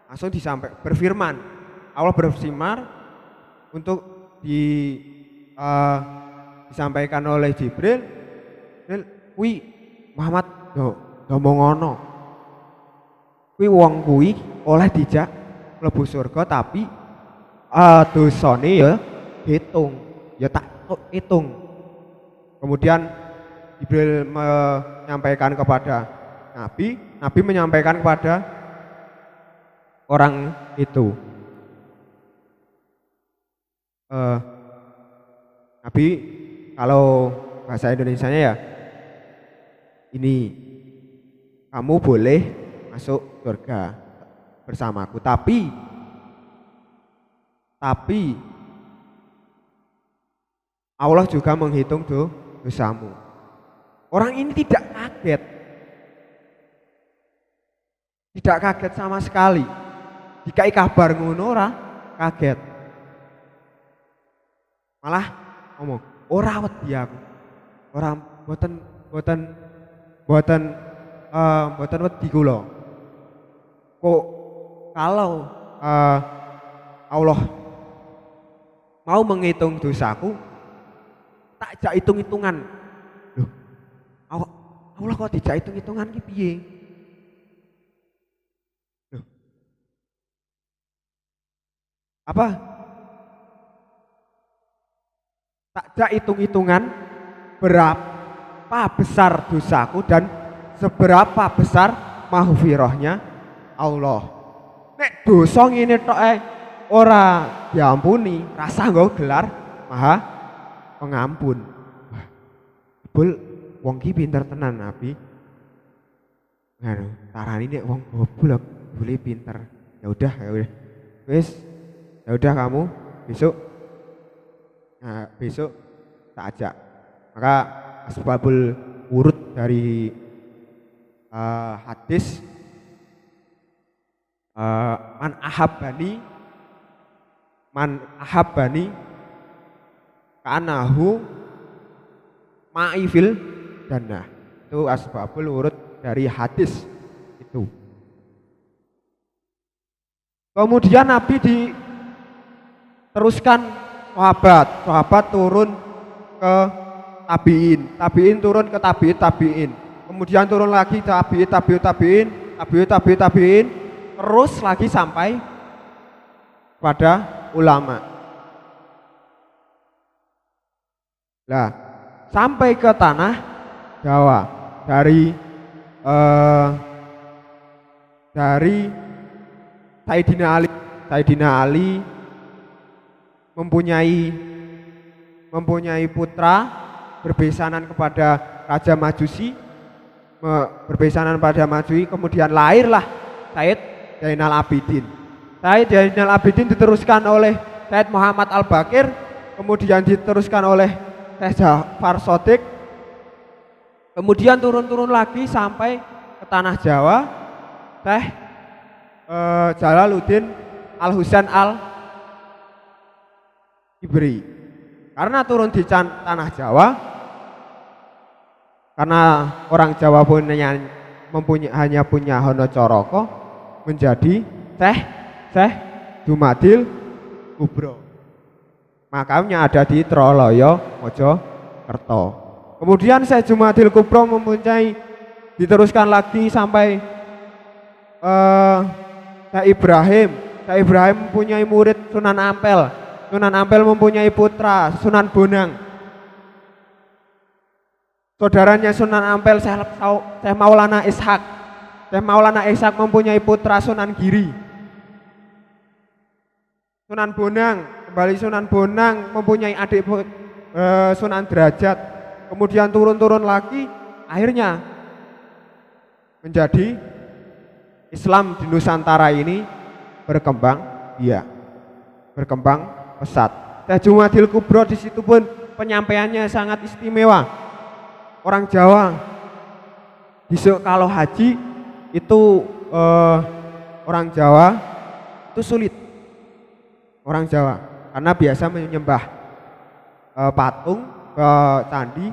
langsung berfirman. Allah berfirman untuk disampaikan oleh Jibril, kuwi Muhammad do ngono. Kuwi wong kuwi oleh dijak mlebu surga, tapi dosane ya hitung, ya tak hitung. Kemudian Jibril menyampaikan kepada Nabi menyampaikan kepada orang itu, Nabi, kalau bahasa Indonesianya ya, ini kamu boleh masuk surga bersamaku, tapi Allah juga menghitung dosamu. Orang ini tidak kaget sama sekali. Dikai kabar ngono ora kaget. Malah ngomong, ora wedi aku. Ora boten wedi kula. Kok kalau Allah mau menghitung dosaku, tak jak hitung-hitungan. Loh, Allah kok dijak hitung-hitungan ki piye? apa? Tak ada hitung-hitungan berapa besar dosaku dan seberapa besar maghfirahnya Allah. Nek dosa ngene tok ora diampuni, rasa nggo gelar Maha Pengampun. Wah, bul wong ki pinter tenan Nabi. Ngono, tarani nek wong goblok boleh pinter. Ya udah. Wis, ya udah kamu besok. Nah, besok tak ajak. Maka asbabul wurud dari hadis man ahabbani ka'anahu ma'ifil jannah. Itu asbabul wurud dari hadis itu. Kemudian Nabi diteruskan sahabat turun ke tabiin turun ke tabiin. Kemudian turun lagi tabiin, terus lagi sampai pada ulama. Nah, sampai ke tanah Jawa dari Sayyidina Ali mempunyai putra berbesanan kepada Raja Majusi, kemudian lahirlah Sayyid Zainal Abidin. Sayyid Zainal Abidin diteruskan oleh Sayyid Muhammad Al-Baqir, kemudian diteruskan oleh Syekh Ja'far Shadiq, kemudian turun-turun lagi sampai ke tanah Jawa Syekh Jalaluddin Al-Husain Al-Kibri. Karena turun di tanah Jawa, karena orang Jawa hanya punya Hono Coroko, menjadi Syekh Jumadil Kubro. Makamnya ada di Troloyo Mojokerto. Kemudian Syekh Jumadil Kubro diteruskan lagi sampai Syekh Ibrahim. Syekh Ibrahim mempunyai murid Sunan Ampel. Sunan Ampel mempunyai putra Sunan Bonang. Saudaranya Sunan Ampel Syekh Maulana Ishak. Syekh Maulana Ishak mempunyai putra Sunan Giri. Sunan Bonang, kembali Sunan Bonang mempunyai adik Sunan Derajat. Kemudian turun-turun lagi, akhirnya menjadi Islam di Nusantara ini berkembang pesat. Syekh Jumadil Kubro di situ pun penyampaiannya sangat istimewa. Orang Jawa kalau haji itu orang Jawa itu sulit. Orang Jawa karena biasa menyembah patung ke candi,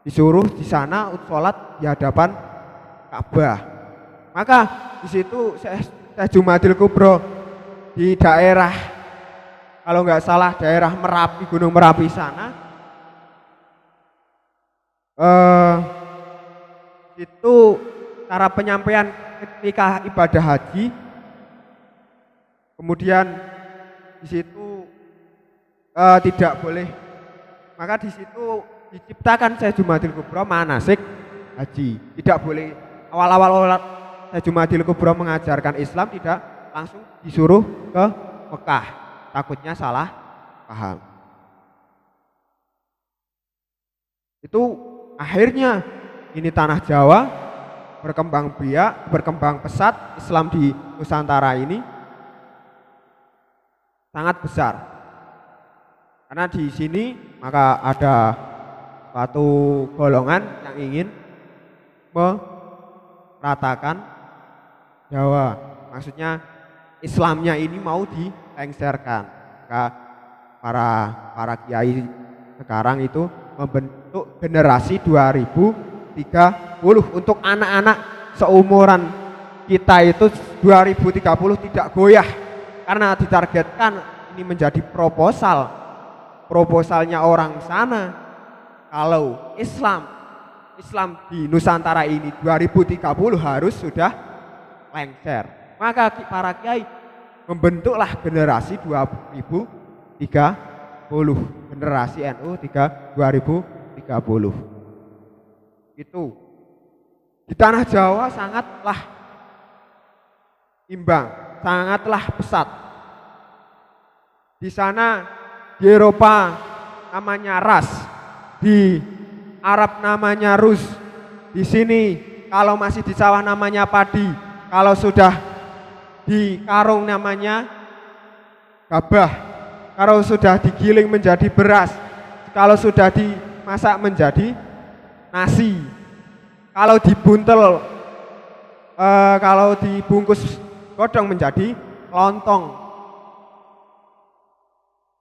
disuruh di sana sholat di hadapan Ka'bah. Maka di situ Syekh Jumadil Kubro di daerah, kalau nggak salah daerah Merapi, Gunung Merapi sana, itu cara penyampaian ketika ibadah haji. Kemudian di situ tidak boleh, maka di situ diciptakan Syekh Jumadil Kubro manasik haji. Tidak boleh awal-awal Syekh Jumadil Kubro mengajarkan Islam tidak langsung disuruh ke Mekah, takutnya salah paham. Itu akhirnya ini tanah Jawa berkembang biak, berkembang pesat. Islam di Nusantara ini sangat besar. Karena di sini maka ada suatu golongan yang ingin meratakan Jawa. Maksudnya Islamnya ini mau dilengserkan. Maka para kiai sekarang itu membentuk generasi 2030 untuk anak-anak seumuran kita itu 2030 tidak goyah, karena ditargetkan ini menjadi proposalnya orang sana. Kalau Islam di Nusantara ini 2030 harus sudah lengser. Maka para kiai membentuklah generasi 2030, generasi NU 2030. Itu di tanah Jawa sangatlah imbang, sangatlah pesat. Di sana di Eropa namanya ras, di Arab namanya rus. Di sini kalau masih di sawah namanya padi, kalau sudah di karung namanya gabah, kalau sudah digiling menjadi beras, kalau sudah dimasak menjadi nasi, kalau dibuntel, kalau dibungkus godong menjadi lontong,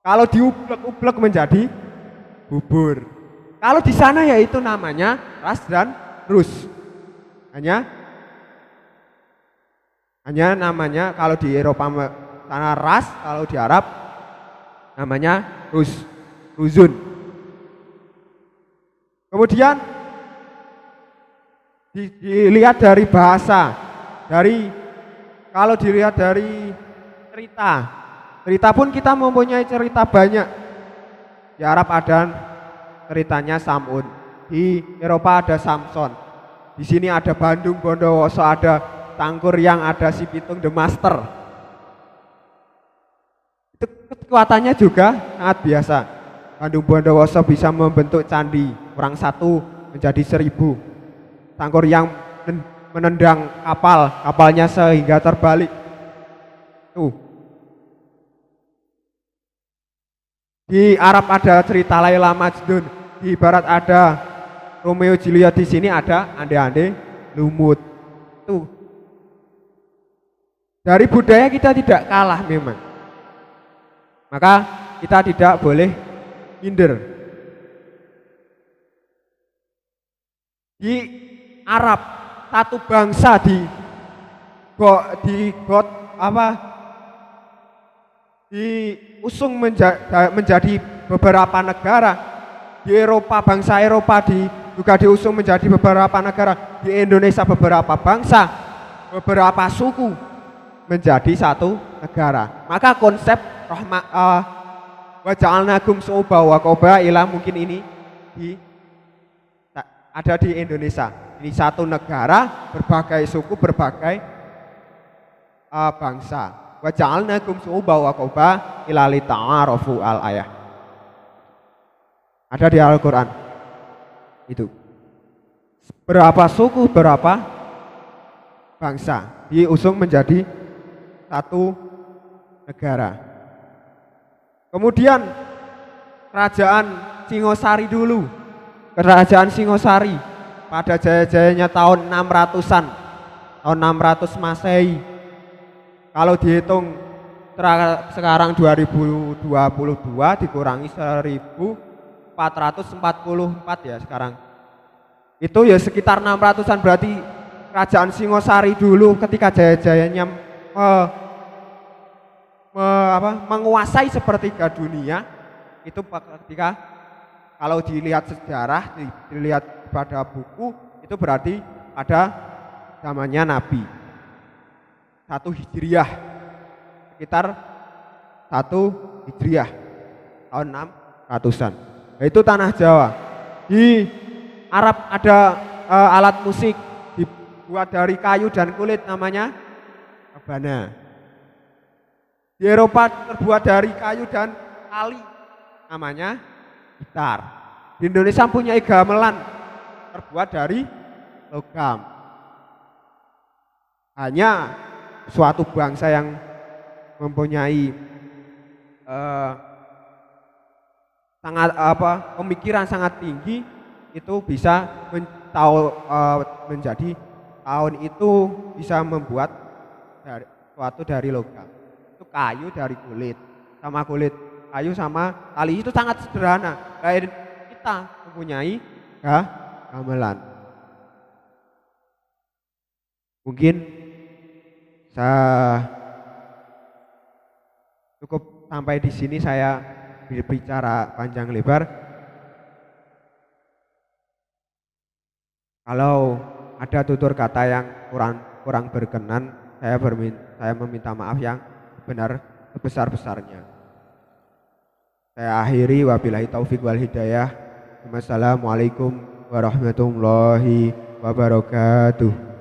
kalau diublek-ublek menjadi bubur. Kalau di sana ya itu namanya ras dan rus. Hanya namanya kalau di Eropa sana ras, kalau di Arab namanya ruzun. Kemudian dilihat dari bahasa, kalau dilihat dari cerita pun kita mempunyai cerita banyak. Di Arab ada ceritanya Sam'un, di Eropa ada Samson, di sini ada Bandung Bondowoso, ada Tangkuryang, ada si Pitung the Master. Itu kekuatannya juga sangat biasa. Bandung Bondowoso bisa membentuk candi kurang satu menjadi 1000. Tangkuryang menendang kapalnya sehingga terbalik. Tuh. Di Arab ada cerita Laila Majnun, di Barat ada Romeo Juliet, di sini ada ande-ande lumut. Tuh. Dari budaya kita tidak kalah memang. Maka kita tidak boleh minder. Di Arab satu bangsa diusung menjadi beberapa negara. Di Eropa bangsa Eropa juga diusung menjadi beberapa negara. Di Indonesia beberapa bangsa, beberapa suku menjadi satu negara. Maka konsep wa ja'alnakum syu'uban wa qabaila mungkin ini ada di Indonesia. Ini satu negara, berbagai suku, berbagai bangsa. Wa ja'alnakum syu'uban wa qabaila lita'arafu al-ayah. Ada di Al-Qur'an. Itu. Berapa suku, berapa bangsa diusung menjadi satu negara. Kemudian kerajaan Singosari dulu. Kerajaan Singosari pada jaya-jayanya tahun 600-an. Tahun 600 Masehi. Kalau dihitung sekarang 2022 dikurangi 1444 ya sekarang. Itu ya sekitar 600-an, berarti kerajaan Singosari dulu ketika jaya-jayanya menguasai sepertiga dunia, itu ketika kalau dilihat sejarah, dilihat pada buku, itu berarti ada zamannya Nabi 1 Hijriah, sekitar 1 Hijriah tahun 600-an. Nah, itu tanah Jawa. Di Arab ada alat musik dibuat dari kayu dan kulit, namanya rebana. Di Eropa terbuat dari kayu dan tali, namanya gitar. Di Indonesia punya gamelan terbuat dari logam. Hanya suatu bangsa yang mempunyai pemikiran sangat tinggi itu bisa menjadi tahun itu bisa membuat suatu dari logam. Itu kayu dari kulit, sama kulit kayu sama tali, itu sangat sederhana. Kayak kita mempunyai gamelan. Mungkin saya cukup sampai di sini, saya berbicara panjang lebar. Kalau ada tutur kata yang kurang berkenan, saya meminta maaf yang benar sebesar-besarnya. Saya akhiri, wabillahi taufik wal hidayah. Wassalamualaikum warahmatullahi wabarakatuh.